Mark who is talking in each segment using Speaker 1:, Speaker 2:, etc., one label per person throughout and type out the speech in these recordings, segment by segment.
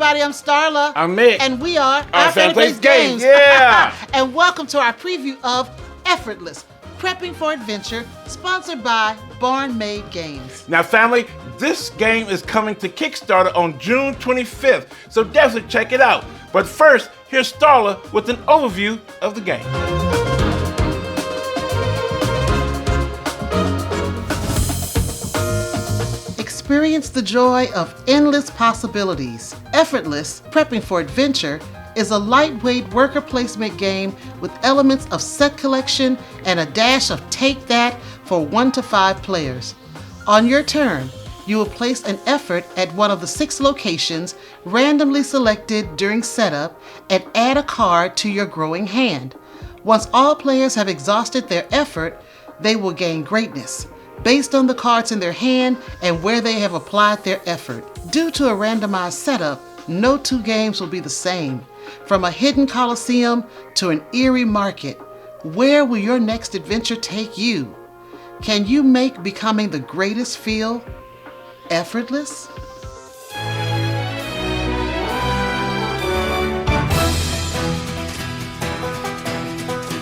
Speaker 1: everybody, I'm Starla.
Speaker 2: I'm Mik.
Speaker 1: And we are
Speaker 2: Our Family Plays Games. Yeah.
Speaker 1: And welcome to our preview of Effortless, Prepping for Adventure, sponsored by Born Made Games.
Speaker 2: Now, family, this game is coming to Kickstarter on June 25th, so definitely check it out. But first, here's Starla with an overview of the game.
Speaker 1: Experience the joy of endless possibilities. Effortless, Prepping for Adventure is a lightweight worker placement game with elements of set collection and a dash of take that for 1 to 5 players. On your turn, you will place an effort at one of the 6 locations randomly selected during setup and add a card to your growing hand. Once all players have exhausted their effort, they will gain greatness based on the cards in their hand and where they have applied their effort. Due to a randomized setup, no 2 games will be the same. From a hidden coliseum to an eerie market, where will your next adventure take you? Can you make becoming the greatest feel effortless?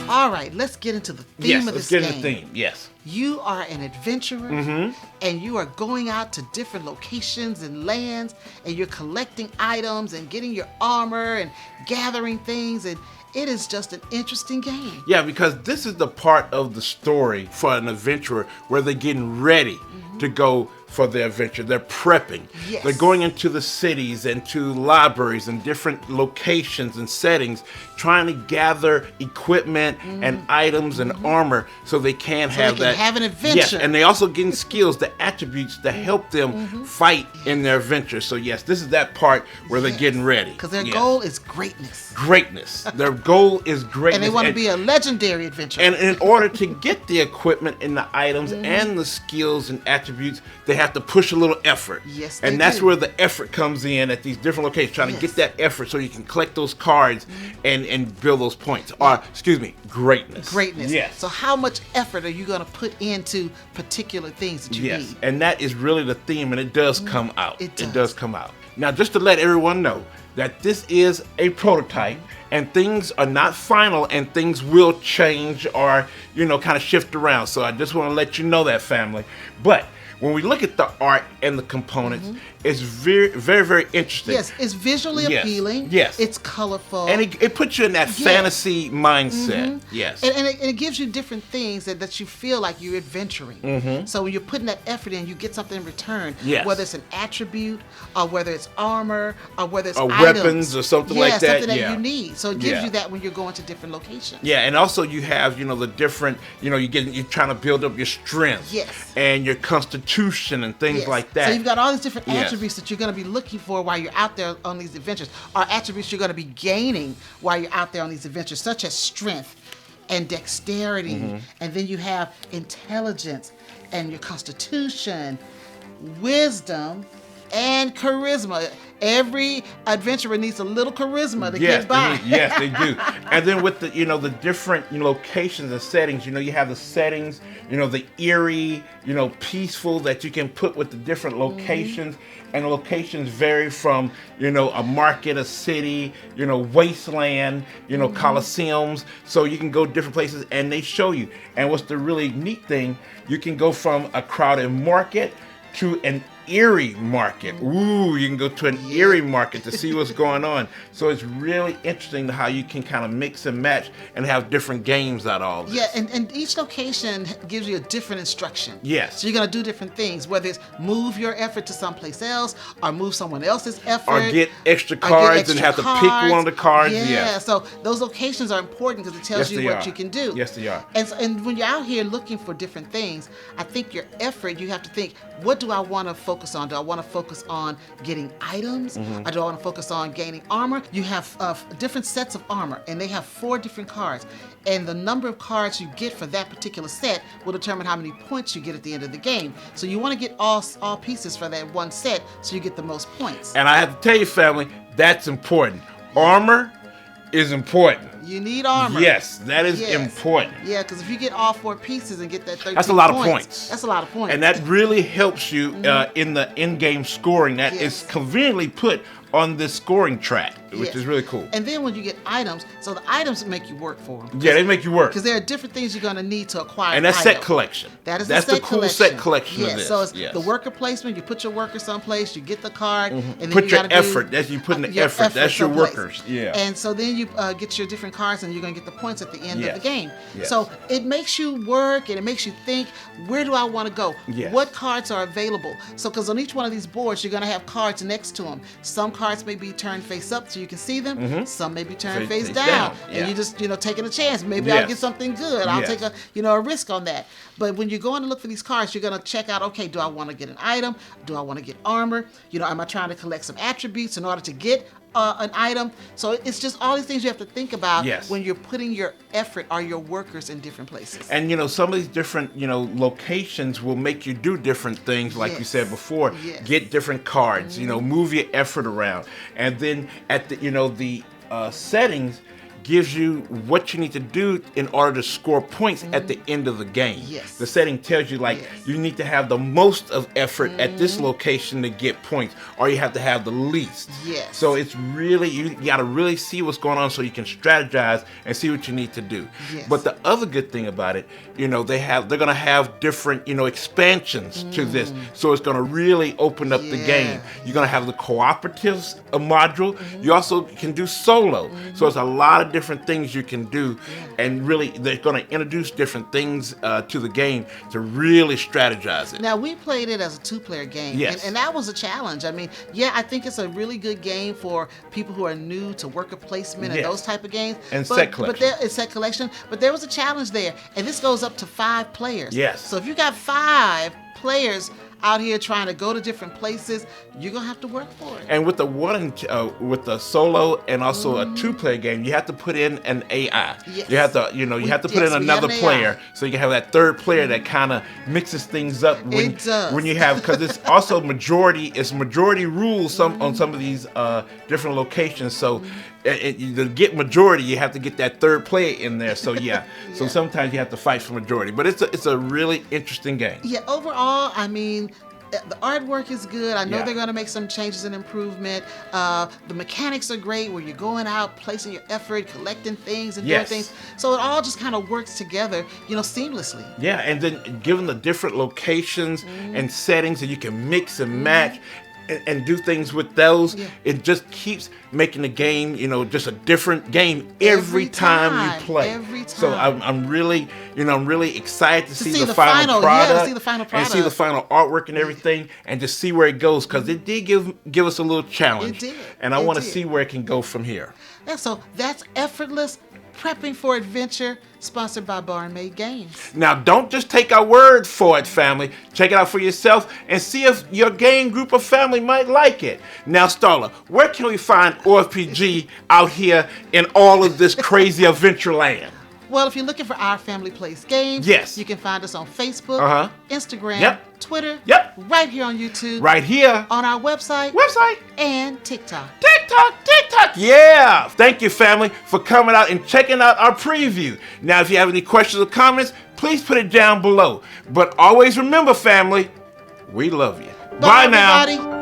Speaker 1: All right, let's get into the theme of this game.
Speaker 2: Yes, let's get into the theme, yes.
Speaker 1: You are an adventurer, and you are going out to different locations and lands, and you're collecting items and getting your armor and gathering things, and it is just an interesting game.
Speaker 2: Yeah, because this is the part of the story for an adventurer where they're getting ready to go for their adventure. They're prepping.
Speaker 1: Yes.
Speaker 2: They're going into the cities and to libraries and different locations and settings, trying to gather equipment and items and armor so they can have
Speaker 1: have an adventure.
Speaker 2: Yes, and they also getting skills, the attributes that help them fight in their adventure. So yes, this is that part where they're getting ready.
Speaker 1: Because their goal is greatness.
Speaker 2: Greatness. Their goal is greatness.
Speaker 1: And they want to be a legendary adventurer.
Speaker 2: And in order to get the equipment and the items and the skills and attributes, they have to push a little effort.
Speaker 1: Yes,
Speaker 2: and that's where the effort comes in at these different locations, trying to get that effort so you can collect those cards and build those points. Or, excuse me, greatness.
Speaker 1: Greatness.
Speaker 2: Yes.
Speaker 1: So how much effort are you going to put into particular things that you need?
Speaker 2: And that is really the theme, and it does come out.
Speaker 1: It does.
Speaker 2: It does come out. Now, just to let everyone know that this is a prototype, and things are not final, and things will change or, kind of shift around. So I just want to let you know that, family. But when we look at the art and the components, it's very, very, very interesting.
Speaker 1: Yes, it's visually appealing.
Speaker 2: Yes.
Speaker 1: It's colorful.
Speaker 2: And it puts you in that fantasy mindset. Yes.
Speaker 1: And it gives you different things that you feel like you're adventuring. So when you're putting that effort in, you get something in return.
Speaker 2: Yes.
Speaker 1: Whether it's an attribute, or whether it's armor, or whether it's items.
Speaker 2: Weapons or something like that.
Speaker 1: Something that you need. So it gives you that when you're going to different locations.
Speaker 2: Yeah, and also you have, the different, you're trying to build up your strength.
Speaker 1: Yes.
Speaker 2: And your constitution and things like that.
Speaker 1: So you've got all these different attributes that you're going to be looking for while you're out there on these adventures, or attributes you're going to be gaining while you're out there on these adventures, such as strength and dexterity. And then you have intelligence and your constitution, wisdom, and charisma. Every adventurer needs a little charisma to get by.
Speaker 2: Yes, they do. And then with the, the different locations and settings, you have the settings, the eerie, peaceful that you can put with the different locations. And the locations vary from, a market, a city, wasteland, coliseums. So you can go different places and they show you. And what's the really neat thing, you can go from a crowded market to an eerie market. Ooh, you can go to an eerie market to see what's going on. So it's really interesting how you can kind of mix and match and have different games out of all this.
Speaker 1: Yeah, and each location gives you a different instruction.
Speaker 2: Yes.
Speaker 1: So you're going to do different things, whether it's move your effort to someplace else, or move someone else's effort.
Speaker 2: Or get extra cards and have to pick one of the cards.
Speaker 1: Yeah, so those locations are important because it tells you what you can do.
Speaker 2: Yes, they are.
Speaker 1: And when you're out here looking for different things, I think your effort, you have to think, what do I want to focus on? Do I want to focus on getting items? Or do I want to focus on gaining armor? You have different sets of armor, and they have 4 different cards. And the number of cards you get for that particular set will determine how many points you get at the end of the game. So you want to get all pieces for that one set so you get the most points.
Speaker 2: And I have to tell you, family, that's important. Armor is important.
Speaker 1: You need armor.
Speaker 2: Yes, that is important.
Speaker 1: Yeah, because if you get all 4 pieces and get that 13
Speaker 2: that's a lot of points.
Speaker 1: That's a lot of points.
Speaker 2: And that really helps you in the in-game scoring. That is conveniently put on this scoring track, which is really cool.
Speaker 1: And then when you get items, so the items make you work for them.
Speaker 2: Yeah, they make you work.
Speaker 1: Because there are different things you're going to need to acquire.
Speaker 2: And that's set collection.
Speaker 1: That's
Speaker 2: the cool set collection of this.
Speaker 1: So it's the worker placement. You put your worker someplace, you get the card, and then
Speaker 2: put
Speaker 1: you
Speaker 2: your
Speaker 1: gotta
Speaker 2: effort. That's you putting the effort. That's your
Speaker 1: someplace.
Speaker 2: workers. Yeah.
Speaker 1: And so then you get your different cards, and you're going to get the points at the end of the game.
Speaker 2: Yes.
Speaker 1: So it makes you work, and it makes you think, where do I want to go?
Speaker 2: Yes.
Speaker 1: What cards are available? So because on each one of these boards, you're going to have cards next to them. Some cards may be turned face up so you can see them. Some may be turned face down. And you just, taking a chance. Maybe I'll get something good. I'll take a risk on that. But when you're going to look for these cards, you're going to check out, okay, do I want to get an item? Do I want to get armor? Am I trying to collect some attributes in order to get an item? So it's just all these things you have to think about when you're putting your effort or your workers in different places.
Speaker 2: And some of these different locations will make you do different things, like you said before. Get different cards. Move your effort around, and then at the settings gives you what you need to do in order to score points at the end of the game. The setting tells you you need to have the most of effort at this location to get points, or you have to have the least. So it's really, you got to really see what's going on so you can strategize and see what you need to do. But the other good thing about it, they're going to have different, expansions to this. So it's going to really open up the game. You're going to have the cooperatives module. You also can do solo. So it's a lot of different things you can do, and really they're going to introduce different things to the game to really strategize it.
Speaker 1: Now, we played it as a 2-player game, and that was a challenge. I mean, I think it's a really good game for people who are new to worker placement and those type of games.
Speaker 2: And set collection.
Speaker 1: It's set collection, but there was a challenge there, and this goes up to 5 players. So if you got 5 players out here trying to go to different places, you're gonna have to work for it.
Speaker 2: And with the with the solo and also a 2-player game, you have to put in an AI. You have to, you have to put in another player, so you can have that third player that kind of mixes things up. When you have, because it's also majority rules on some of these different locations. So to get majority, you have to get that third player in there. So so sometimes you have to fight for majority. But it's a really interesting game.
Speaker 1: Overall, I mean, the artwork is good. I know they're going to make some changes and improvement. The mechanics are great, where you're going out, placing your effort, collecting things and doing things. So it all just kind of works together, seamlessly. And
Speaker 2: then given the different locations and settings that you can mix and match and do things with those, it just keeps making the game, just a different game every time you play. Every time. So I'm really, I'm really excited to see the final product,
Speaker 1: to see the final product,
Speaker 2: and see the final artwork and everything, and just see where it goes, because it did give us a little challenge.
Speaker 1: It did.
Speaker 2: And I want to see where it can go from here.
Speaker 1: So that's Effortless, Prepping for Adventure, sponsored by Board&Dice Games.
Speaker 2: Now, don't just take our word for it, family. Check it out for yourself and see if your game group or family might like it. Now, Starla, where can we find OFPG out here in all of this crazy adventure land?
Speaker 1: Well, if you're looking for Our Family Plays Games, you can find us on Facebook, Instagram, Twitter, right here on YouTube,
Speaker 2: right here
Speaker 1: on our website, and TikTok.
Speaker 2: Yeah! Thank you, family, for coming out and checking out our preview. Now, if you have any questions or comments, please put it down below. But always remember, family, we love you.
Speaker 1: Bye
Speaker 2: now.
Speaker 1: Everybody.